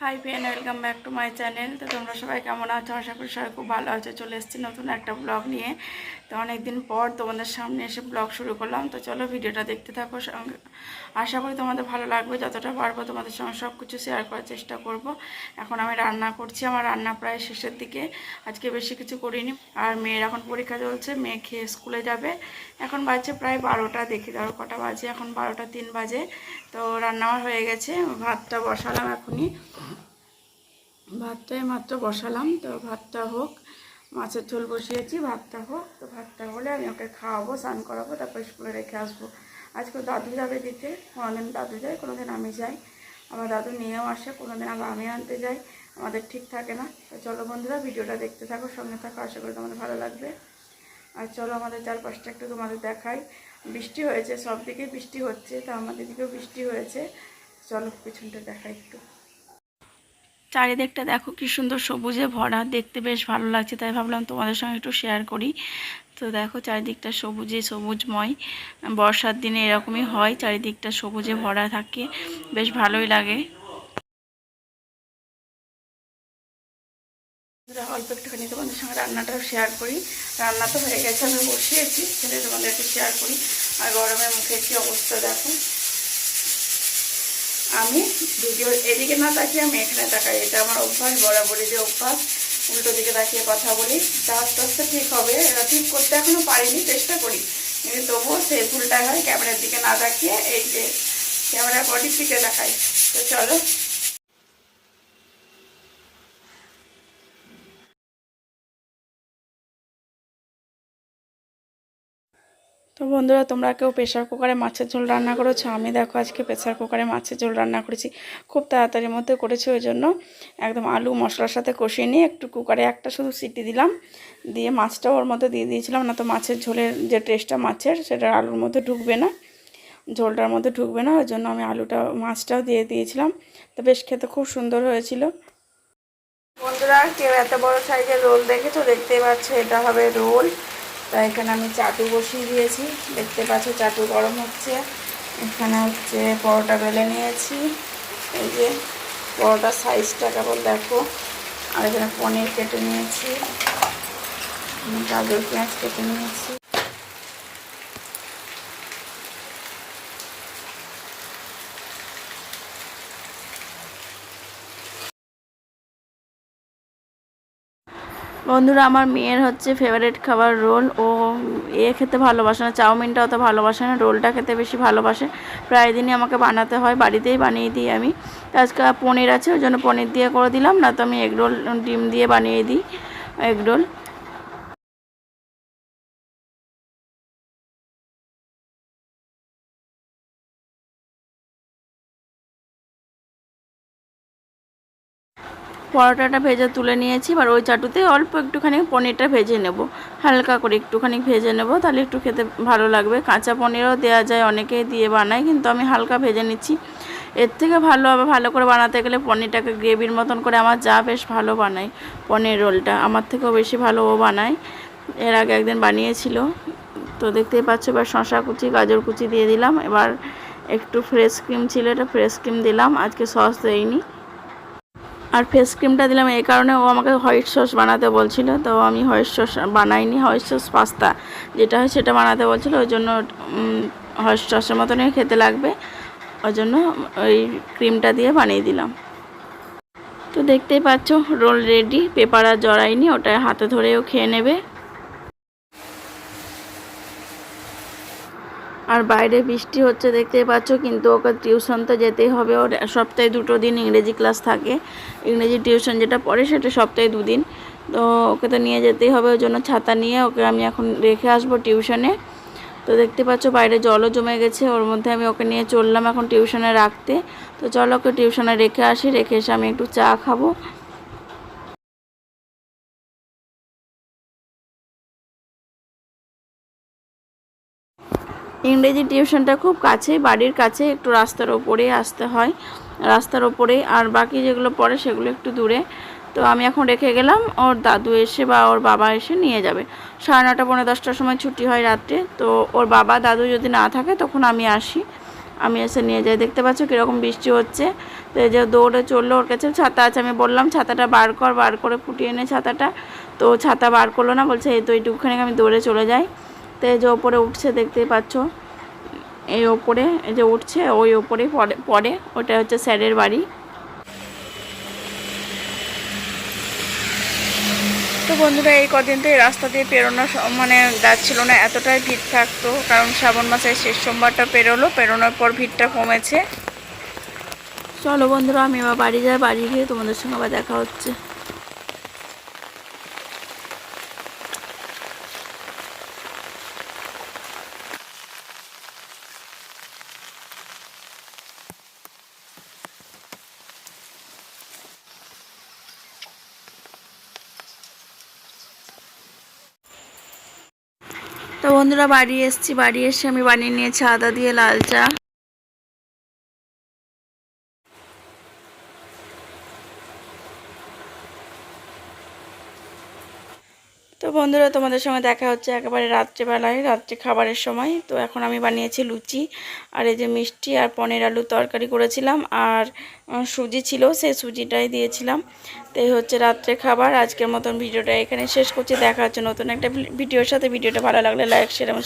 Hi friend, welcome back to my channel. তো তোমরা সবাই কেমন আছো? আশা করি সবাই খুব ভালো আছো। চলে এসেছি নতুন একটা ব্লগ নিয়ে। তো অনেকদিন পর তোমাদের সামনে এসে ব্লগ শুরু করলাম। তো চলো ভিডিওটা দেখতে থাকো। আশা করি তোমাদের ভালো লাগবে। যতটা পারবো তোমাদের সঙ্গে সব কিছু শেয়ার করার চেষ্টা করব। এখন আমি রান্না করছি, আমার রান্না প্রায় শেষের দিকে। আজকে বেশি কিছু করিনি। আর মেয়ের এখন পরীক্ষা চলছে, মেয়ে খেয়ে স্কুলে যাবে। এখন বাজছে প্রায় 12টা, দেখি ধরো কটা বাজে, এখন 12টা 3 বাজে। তো রান্না আমার হয়ে গেছে, ভাতটা বসালাম এখনই। ভাতটাই মাত্র বসালাম, তো ভাতটা হোক। মাছের ঝোল বসিয়েছি, ভাতটা হোক। তো ভাতটা হলে আমি ওকে খাওয়াবো, স্নান করাবো, তারপর স্কুলে রেখে আসবো। আজকে দাদু যাবে দিতে। কোনোদিন দাদু যায়, কোনোদিন আমি যাই। আমার দাদু নিয়েও আসে, কোনোদিন আবার আমি আনতে যাই। আমাদের ঠিক থাকে না। তো চলো বন্ধুরা, ভিডিওটা দেখতে থাকো, সঙ্গে থাকো, আশা করি তোমাদের ভালো লাগবে। আর চলো আমাদের চারপাশটা একটু তোমাদের দেখাই। বৃষ্টি হয়েছে, সব দিকে বৃষ্টি হচ্ছে, তো আমাদের দিকেও বৃষ্টি হয়েছে। চলো পিছনটা দেখাই একটু। চারিদিকটা দেখো কি সুন্দর সবুজে ভরা, দেখতে বেশ ভালো লাগছে, তাই ভাবলাম তোমাদের সঙ্গে একটু শেয়ার করি। তো দেখো চারিদিকটা সবুজে সবুজময়। বর্ষার দিনে এরকমই হয়, চারিদিকটা সবুজে ভরা থাকে, বেশ ভালোই লাগে। অল্প একটুখানি তোমাদের সঙ্গে রান্নাটাও শেয়ার করি। রান্না তো হয়ে গেছে, আমি বসিয়েছি, সেটা তোমাদের একটু শেয়ার করি। আর গরমের মুখে কি অবস্থা দেখো। আমি ভিডিও এদিকে না তাকিয়ে আমি এখানে তাকাই, এটা আমার অভ্যাস, বরাবরই যে অভ্যাস। উল্টো দিকে তাকিয়ে কথা বলি, তা আস্তে আস্তে ঠিক হবে। এটা ঠিক করতে এখনো পারিনি, চেষ্টা করি, কিন্তু তবুও সেই ভুলটা হয়, ক্যামেরার দিকে না তাকিয়ে এই যে ক্যামেরার বডির দিকে তাকাই। তো চলো। তো বন্ধুরা, তোমরা কেউ প্রেশার কুকারে মাছের ঝোল রান্না করেছো? আমি দেখো আজকে প্রেশার কুকারে মাছের ঝোল রান্না করেছি। খুব তাড়াতাড়ির মধ্যে করেছি, ওই জন্য একদম আলু মশলার সাথে কষিয়ে নিয়ে একটু কুকারে একটা শুধু সিটি দিলাম, দিয়ে মাছটাও ওর মধ্যে দিয়ে দিয়েছিলাম। না তো মাছের ঝোলের যে টেস্টটা মাছের, সেটা আলুর মধ্যে ঢুকবে না, ঝোলটার মধ্যে ঢুকবে না, ওই জন্য আমি মাছটাও দিয়ে দিয়েছিলাম। তো বেশ খেতে খুব সুন্দর হয়েছিল। বন্ধুরা, কেউ এত বড় সাইজের রোল দেখেছো? দেখতেই পাচ্ছ, এটা হবে রোল। তাই এখানে আমি চাটু বসিয়ে দিয়েছি, দেখতে পাচ্ছ চাটু গরম হচ্ছে। এখানে হচ্ছে পরোটা বেলে নিয়েছি, এই যে পরোটার সাইজটা কেবল দেখো। আর এখানে পনির কেটে নিয়েছি, গাজর পেঁয়াজ কেটে নিয়েছি। বন্ধুরা, আমার মেয়ের হচ্ছে ফেভারিট খাবার রোল। ও খেতে ভালোবাসে না, চাউমিনটা অত ভালোবাসে না, রোলটা খেতে বেশি ভালোবাসে। প্রায় দিনই আমাকে বানাতে হয়, বাড়িতেই বানিয়ে দিই আমি। আজকে পনির আছে, ওই জন্য পনির দিয়ে করে দিলাম, না তো আমি এগরোল ডিম দিয়ে বানিয়ে দিই এগরোল। পরোটাটা ভেজে তুলে নিয়েছি, এবার ওই চাটুতে অল্প একটুখানি পনিরটা ভেজে নেব, হালকা করে একটুখানি ভেজে নেব, তাহলে একটু খেতে ভালো লাগবে। কাঁচা পনিরও দেওয়া যায়, অনেকেই দিয়ে বানায়, কিন্তু আমি হালকা ভেজে নিচ্ছি। এর থেকে ভালো হবে, ভালো করে বানাতে গেলে পনিরটাকে গ্রেভির মতন করে আমার যা বেশ ভালো বানায় পনির রোলটা, আমার থেকেও বেশি ভালো ও বানায়। এর আগে একদিন বানিয়েছিল। তো দেখতেই পাচ্ছ, এবার শসা কুচি গাজর কুচি দিয়ে দিলাম। এবার একটু ফ্রেশ ক্রিম ছিল, এটা ফ্রেশ ক্রিম দিলাম, আজকে সস দেইনি। আর ফেস ক্রিমটা দিলাম এই কারণে, ও আমাকে হোয়াইট সস বানাতে বলছিল, তো আমি হোয়াইট সস বানাইনি, হোয়াইট সস পাস্তা যেটা হয় সেটা বানাতে বলছিল, ওই জন্য হোয়াইট সসের মতনই খেতে লাগবে, ওই জন্য ওই ক্রিমটা দিয়ে বানিয়ে দিলাম। তো দেখতেই পাচ্ছ রোল রেডি, পেপার আর জড়াইনি, ওটা হাতে ধরেও খেয়ে নেবে। আর বাইরে বৃষ্টি হচ্ছে দেখতেই পাচ্ছ, কিন্তু ওকে টিউশন তো যেতেই হবে। ওর সপ্তাহে 2 দিন ইংরেজি ক্লাস থাকে, ইংরেজি টিউশন যেটা পড়ে সেটা সপ্তাহে 2 দিন। তো ওকে তো নিয়ে যেতেই হবে, ওই জন্য ছাতা নিয়ে ওকে আমি এখন রেখে আসবো টিউশনে। তো দেখতে পাচ্ছ বাইরে জলও জমে গেছে, ওর মধ্যে আমি ওকে নিয়ে চললাম এখন টিউশনে রাখতে। তো চলো ওকে টিউশনে রেখে আসি, রেখে এসে আমি একটু চা খাবো। ইংরেজি টিউশনটা খুব কাছে, বাড়ির কাছে, একটু রাস্তার ওপরেই আসতে হয়, রাস্তার ওপরেই। আর বাকি যেগুলো পড়ে সেগুলো একটু দূরে। তো আমি এখন রেখে গেলাম, ওর দাদু এসে বা ওর বাবা এসে নিয়ে যাবে। 9:30 পৌনে 10টার সময় ছুটি হয় রাত্রে। তো ওর বাবা দাদু যদি না থাকে তখন আমি আসি, আমি এসে নিয়ে যাই। দেখতে পাচ্ছ কীরকম বৃষ্টি হচ্ছে। তো এই যে দৌড়ে চললো, ওর কাছে ছাতা আছে, আমি বললাম ছাতাটা বার করে ফুটিয়ে নে ছাতাটা। তো ছাতা বার করলো না, বলছে এই তো এইটুকুখানি, আমি দৌড়ে চলে যাই। তো এই যে ওপরে উঠছে, দেখতেই পাচ্ছ এই ওপরে এই যে উঠছে, ওই ওপরেই পড়ে ওটা হচ্ছে স্যারের বাড়ি। তো বন্ধুরা এই কদিন তো এই রাস্তা দিয়ে পেরোনো মানে যাচ্ছিল না, এতটাই ভিড় থাকতো, কারণ শ্রাবণ মাসের শেষ সোমবারটা পেরোনোর পর ভিড়টা কমেছে। চলো বন্ধুরা আমি আবার বাড়ি যাই, বাড়ি গিয়ে তোমাদের সঙ্গে আবার দেখা হচ্ছে। তো বন্ধুরা বাড়ি এসেছি, বাড়ি এসে আমি বানিয়ে নিয়েছি আদা দিয়ে লাল চা। তো বন্ধুরা তোমাদের সঙ্গে দেখা হচ্ছে একেবারে রাত্রেবেলায়, রাত্রে খাবারের সময়। তো এখন আমি বানিয়েছি লুচি, আর এই যে মিষ্টি আর পনির আলুর তরকারি করেছিলাম, আর সুজি ছিল, সেই সুজিটাই দিয়েছিলাম। তো এই হচ্ছে রাত্রে খাবার। আজকের মতন ভিডিওটা এখানে শেষ করছি, দেখা হচ্ছে নতুন একটা ভিডিওর সাথে। ভিডিওটা ভালো লাগলে লাইক শেয়ার এবং